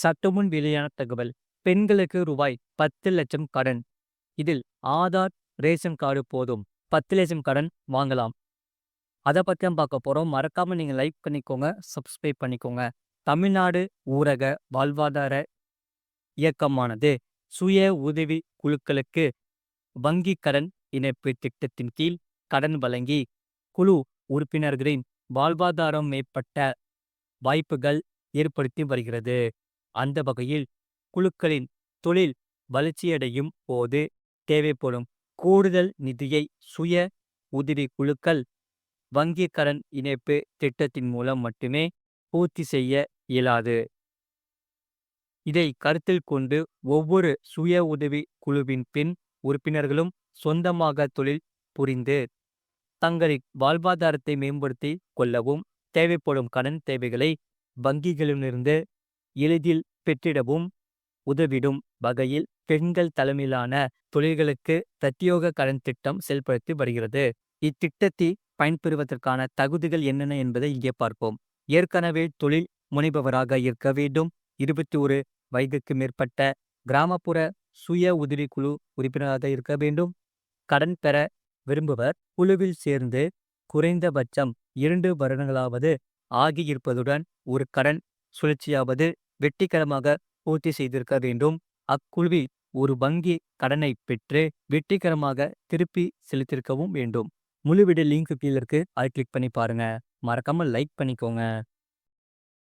சற்றுமுன் வெளியான தகவல். பெண்களுக்கு ரூபாய் 10,00,000 கடன். இதில் ஆதார், ரேஷன் கார்டு போதும். 10,00,000 கடன் வாங்கலாம். அத பத்தி தான் பார்க்க போறோம். மறக்காம நீங்க லைக் பண்ணிக்கோங்க, சப்ஸ்கிரைப் பண்ணிக்கோங்க. தமிழ்நாடு ஊரக வாழ்வாதார இயக்கமானது சுய உதவி குழுக்களுக்கு வங்கி கடன் இணைப்பு திட்டத்தின் கீழ் கடன் வழங்கி குழு உறுப்பினர்களின் வாழ்வாதாரம் மேம்பட்ட வாய்ப்புகள் ஏற்படுத்தி வருகிறது. அந்த வகையில் குழுக்களின் தொழில் வளர்ச்சியடையும் போது தேவைப்படும் கூடுதல் நிதியை சுய உதவி குழுக்கள் வங்கி கடன் இணைப்பு திட்டத்தின் மூலம் மட்டுமே பூர்த்தி செய்ய இயலாது. இதை கருத்தில் கொண்டு ஒவ்வொரு சுய உதவி குழுவின் பெண் உறுப்பினர்களும் சொந்தமாக தொழில் புரிந்து தங்களின் வாழ்வாதாரத்தை மேம்படுத்திக் கொள்ளவும் தேவைப்படும் கடன் தேவைகளை வங்கிகளிலிருந்து எளிதில் பெற்றிடவும் உதவிடும் வகையில் பெண்கள் தலைமையிலான தொழில்களுக்கு பிரத்யேக கடன் திட்டம் செயல்படுத்தி வருகிறது. இத்திட்டத்தை பயன்பெறுவதற்கான தகுதிகள் என்னென்ன என்பதை இங்கே பார்ப்போம். ஏற்கனவே தொழில் முனைபவராக இருக்க வேண்டும். 21 வயதுக்கு மேற்பட்ட கிராமப்புற சுய உதவிக்குழு உறுப்பினராக இருக்க வேண்டும். கடன் பெற விரும்புவர் குழுவில் சேர்ந்து குறைந்தபட்சம் 2 வருடங்களாவது ஆகியிருப்பதுடன் ஒரு கடன் சுழற்சியாவது வெற்றிகரமாக பூர்த்தி செய்திருக்க வேண்டும். அக்குழுவில் ஒரு வங்கி கடனை பெற்று வெற்றிகரமாக திருப்பி செலுத்தியிருக்கவும் வேண்டும். முழு வீடியோ லிங்க் கீழே இருக்கு. அதை கிளிக் பண்ணி பாருங்க. மறக்காம லைக் பண்ணிக்கோங்க.